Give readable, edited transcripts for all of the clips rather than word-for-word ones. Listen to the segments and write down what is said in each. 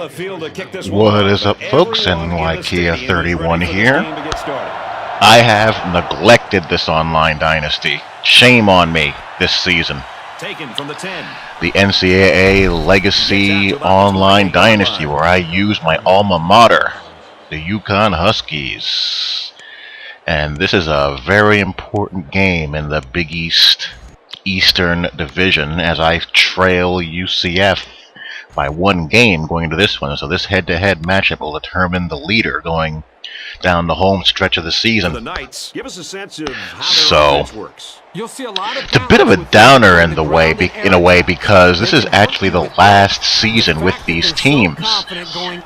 What is up, folks? Ncaa 31 here. I have neglected this online dynasty. Shame on me this season. The Ncaa Legacy Online Dynasty, where I use my alma mater, the Uconn Huskies. And this is a very important game in the Big East Eastern Division, as I trail UCF by one game going into this one. So this head-to-head matchup will determine the leader going down the home stretch of the season. So it's a bit of a downer in a way, because this is actually the last season with these teams.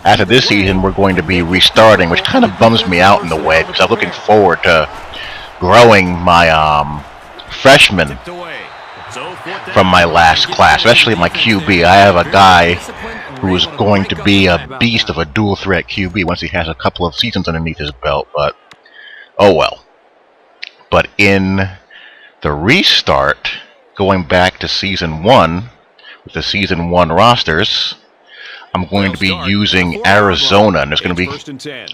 After this season, we're going to be restarting, which kind of bums me out in a way, because I'm looking forward to growing my freshmen from my last class, especially my QB. I have a guy who is going to be a beast of a dual threat QB once he has a couple of seasons underneath his belt, but oh well. But in the restart, going back to Season 1, with the Season 1 rosters, I'm going to be using Arizona, and there's going to be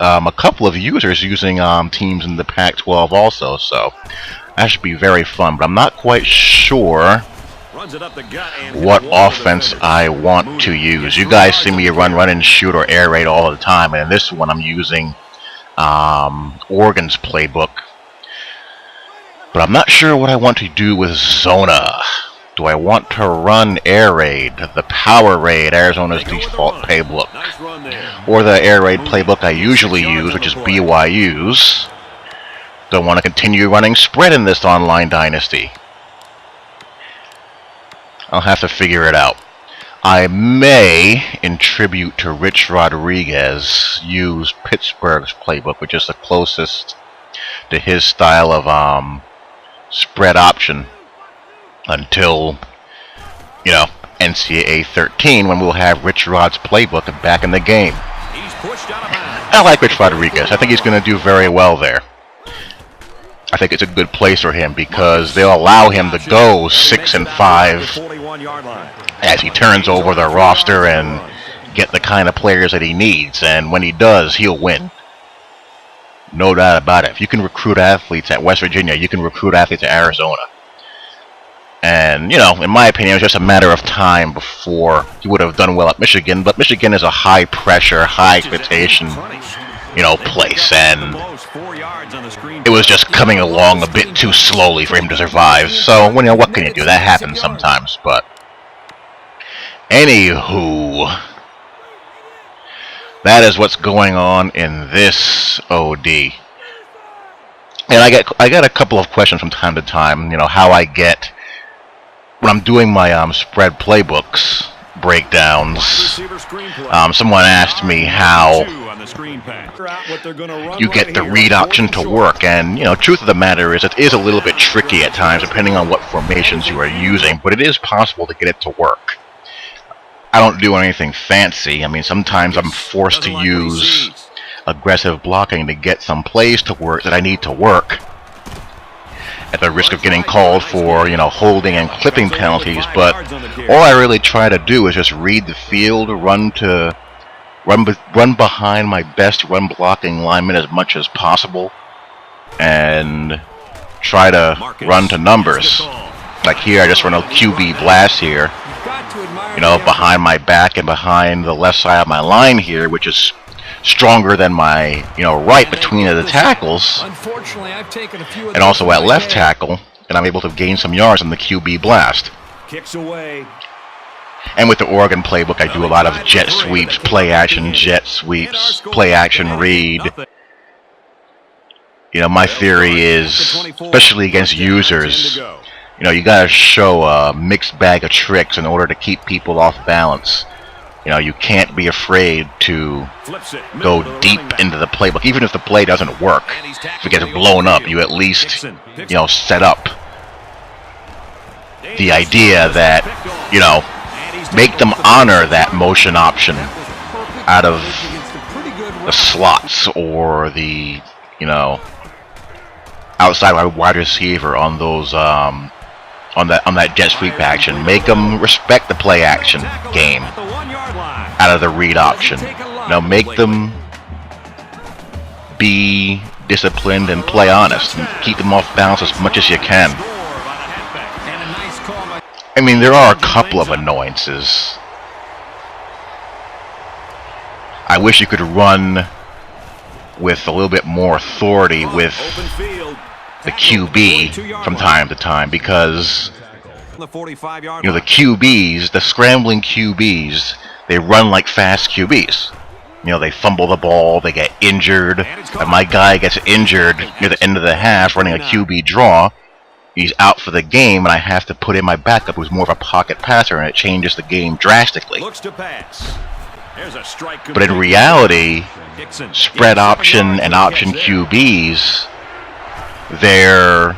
a couple of users using teams in the Pac-12 also, so that should be very fun. But I'm not quite sure what offense I want to use. You guys see me run and shoot or air raid all the time, and in this one I'm using Oregon's playbook. But I'm not sure what I want to do with Zona. Do I want to run air raid, the power raid, Arizona's default playbook, or the air raid playbook I usually use, which is BYU's? Do I want to continue running spread in this online dynasty? I'll have to figure it out. I may, in tribute to Rich Rodriguez, use Pittsburgh's playbook, which is the closest to his style of spread option until, NCAA 13, when we'll have Rich Rod's playbook back in the game. I like Rich Rodriguez. I think he's going to do very well there. I think it's a good place for him because they'll allow him to go 6-5 as he turns over the roster and get the kind of players that he needs. And when he does, he'll win. No doubt about it. If you can recruit athletes at West Virginia, you can recruit athletes at Arizona. And, in my opinion, it was just a matter of time before he would have done well at Michigan. But Michigan is a high-pressure, high-expectation, place. And it was just coming along a bit too slowly for him to survive. So, what can you do? That happens sometimes. But anywho, that is what's going on in this OD. And I get a couple of questions from time to time. How I get, when I'm doing my spread playbooks breakdowns. Someone asked me how you get the read option to work, and truth of the matter is it is a little bit tricky at times depending on what formations you are using, but it is possible to get it to work. I don't do anything fancy. I mean, sometimes I'm forced to use aggressive blocking to get some plays to work that I need to work, at the risk of getting called for, holding and clipping penalties. But all I really try to do is just read the field, run behind my best run blocking lineman as much as possible, and try to run to numbers. Like here, I just run a QB blast here, behind my back and behind the left side of my line here, which is stronger than my, right between the tackles, and also at left tackle, and I'm able to gain some yards on the QB blast. And with the Oregon playbook, I do a lot of jet sweeps, play action jet sweeps, play action read. My theory is, especially against users, you gotta show a mixed bag of tricks in order to keep people off balance. You can't be afraid to go deep into the playbook. Even if the play doesn't work, if it gets blown up, you at least, set up the idea that, make them honor that motion option out of the slots or the, outside wide receiver on those, on that jet sweep action. Make them respect the play action game. out of the read option. Make them be disciplined and play honest and keep them off balance as much as you can. I mean, there are a couple of annoyances. I wish you could run with a little bit more authority with the QB from time to time, because the QBs, the scrambling QBs, they run like fast QBs. They fumble the ball, they get injured, and my guy gets injured near the end of the half running a QB draw. He's out for the game, and I have to put in my backup, who's more of a pocket passer, and it changes the game drastically. But in reality, spread option and option QBs, they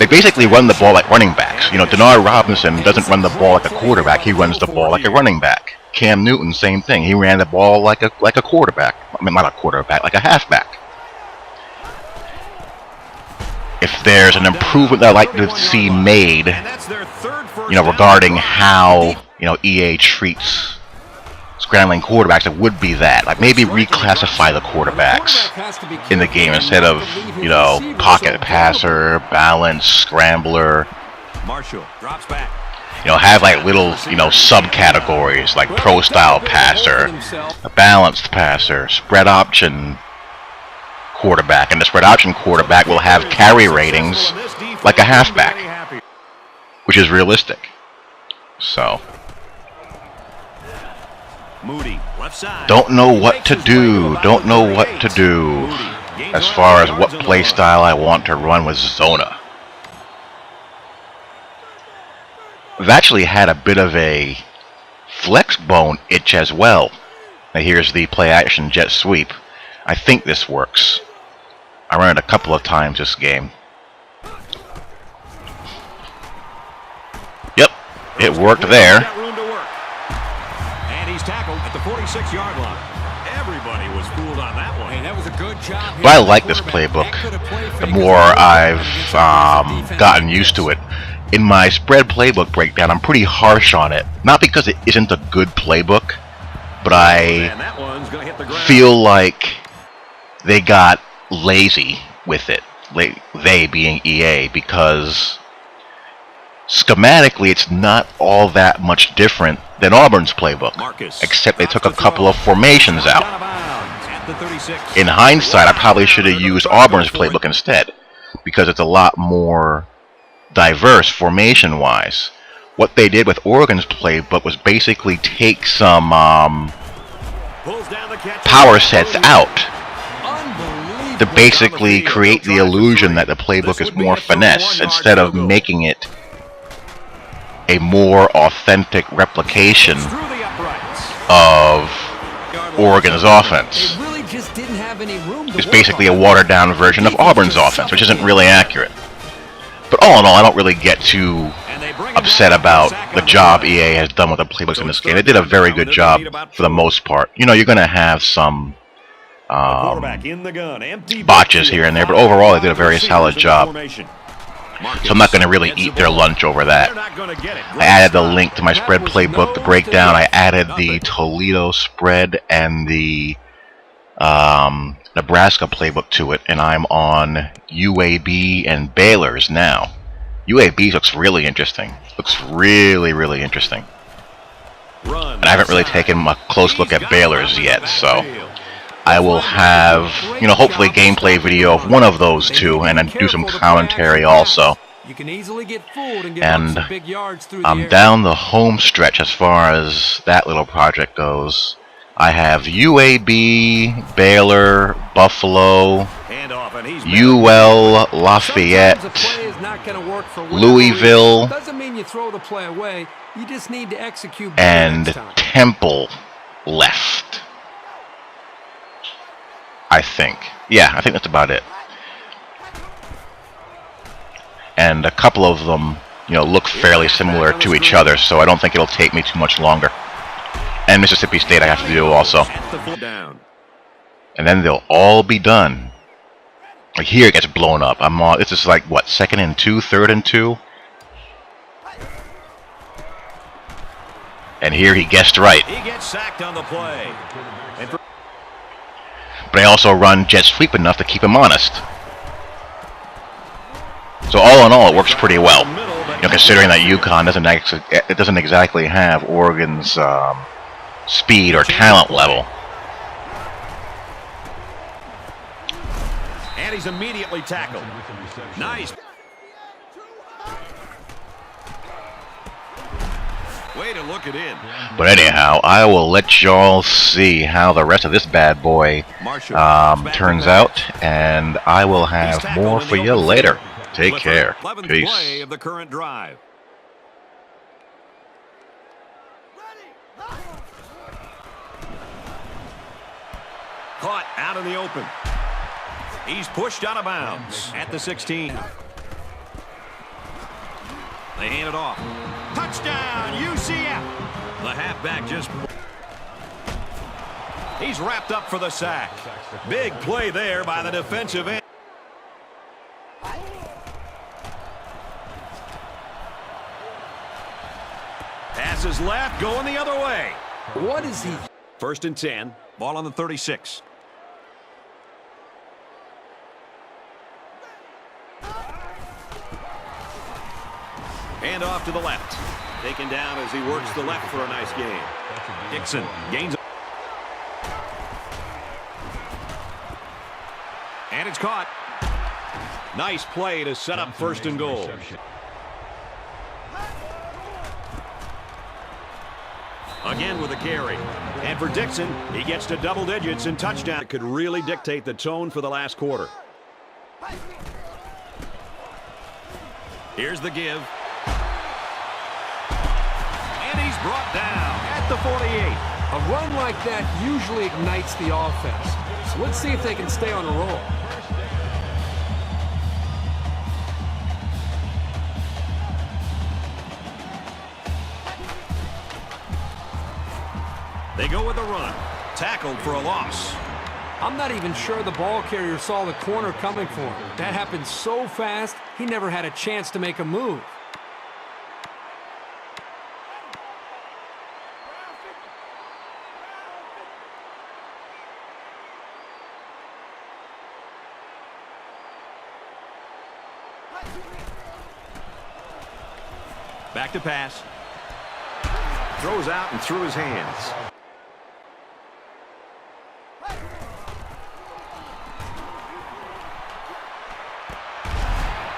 basically run the ball like running backs. Denard Robinson doesn't run the ball like a quarterback, he runs the ball like a running back. Cam Newton, same thing. He ran the ball like a quarterback. I mean, not a quarterback, like a halfback. If there's an improvement that I'd like to see made, regarding how, EA treats scrambling quarterbacks, it would be that. Like, maybe reclassify the quarterbacks in the game instead of, pocket passer, balance, scrambler. Marshall drops back. Have like little, subcategories like pro style passer, a balanced passer, spread option quarterback, and the spread option quarterback will have carry ratings like a halfback, which is realistic. So, don't know what to do. Don't know what to do as far as what play style I want to run with Zona. I've actually had a bit of a flex bone itch as well. Now here's the play action jet sweep. I think this works. I ran it a couple of times this game. Yep, it worked there. And he's tackled at the 46-yard line. Everybody was fooled on that one. Hey, that was a good job. But I like this playbook. The more I've gotten used to it. In my spread playbook breakdown, I'm pretty harsh on it. Not because it isn't a good playbook, but I feel like they got lazy with it. They being EA, because schematically it's not all that much different than Auburn's playbook, except they took a couple of formations out. In hindsight, I probably should have used Auburn's playbook instead, because it's a lot more diverse formation-wise. What they did with Oregon's playbook was basically take some power sets out to basically create the illusion that the playbook is more finesse, instead of making it a more authentic replication of Oregon's offense. It's basically a watered-down version of Auburn's offense, which isn't really accurate. But all in all, I don't really get too upset about the job EA has done with the playbooks in this game. They did a very good job for the most part. You're going to have some botches here and there, but overall they did a very solid job. So I'm not going to really eat their lunch over that. I added the link to my spread playbook, the breakdown. I added the Toledo spread and the Nebraska playbook to it, and I'm on UAB and Baylor's now. UAB looks really interesting. Looks really, really interesting. And I haven't really taken a close look at Baylor's yet, so I will have, hopefully gameplay video of one of those two, and then do some commentary also. And I'm down the home stretch as far as that little project goes. I have UAB, Baylor, Buffalo, UL, Lafayette, Louisville, and Temple left. I think. Yeah, I think that's about it. And a couple of them, look fairly similar to each other, so I don't think it'll take me too much longer. And Mississippi State I have to do also. And then they'll all be done. Like here it gets blown up. I'm on. This is like what, 2nd and 2, 3rd and 2, And here he guessed right. He gets sacked on the play. But they also run jet sweep enough to keep him honest. So all in all, it works pretty well. Considering that Uconn doesn't exactly have Oregon's speed or talent level. And he's immediately tackled. Nice. Way to look it in. But anyhow, I will let y'all see how the rest of this bad boy turns out, and I will have more for you later. Take care. Peace. Play of the current drive. Caught out in the open. He's pushed out of bounds at the 16. They hand it off. Touchdown, UCF. The halfback just... He's wrapped up for the sack. Big play there by the defensive end. Passes left, going the other way. What is he? 1st and 10. Ball on the 36. And off to the left. Taken down as he works the left for a nice game. Dixon gains. And it's caught. Nice play to set up 1st and goal. Again with a carry. And for Dixon, he gets to double digits and touchdown. It could really dictate the tone for the last quarter. Here's the give. And he's brought down at the 48. A run like that usually ignites the offense. So let's see if they can stay on a roll. They go with a run. Tackled for a loss. I'm not even sure the ball carrier saw the corner coming for him. That happened so fast, he never had a chance to make a move. Back to pass. Throws out and through his hands.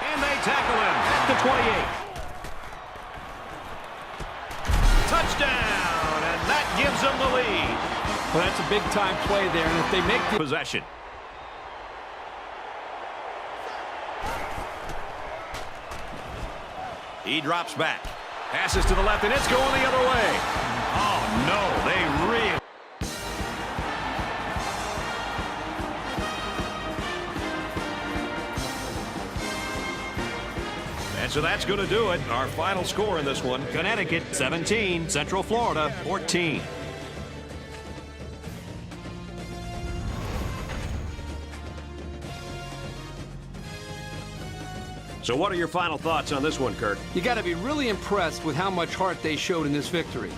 And they tackle him at the 28. Touchdown, and that gives them the lead. Well, that's a big-time play there, and if they make the Possession. He drops back. Passes to the left, and it's going the other way. Oh, no, they really... And so that's going to do it. Our final score in this one, Connecticut 17, Central Florida 14. So what are your final thoughts on this one, Kirk? You got to be really impressed with how much heart they showed in this victory.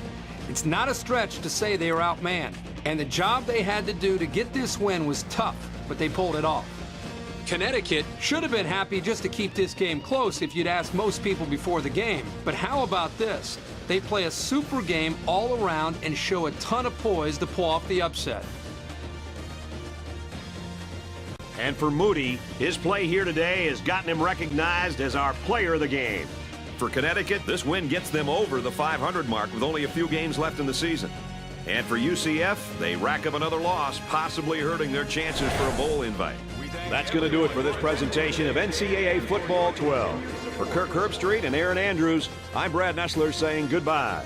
It's not a stretch to say they were outmanned, and the job they had to do to get this win was tough, but they pulled it off. Connecticut should have been happy just to keep this game close if you'd asked most people before the game. But how about this? They play a super game all around and show a ton of poise to pull off the upset. And for Moody, his play here today has gotten him recognized as our player of the game. For Connecticut, this win gets them over the 500 mark with only a few games left in the season. And for UCF, they rack up another loss, possibly hurting their chances for a bowl invite. That's going to do it for this presentation of NCAA Football 12. For Kirk Herbstreit and Aaron Andrews, I'm Brad Nessler saying goodbye.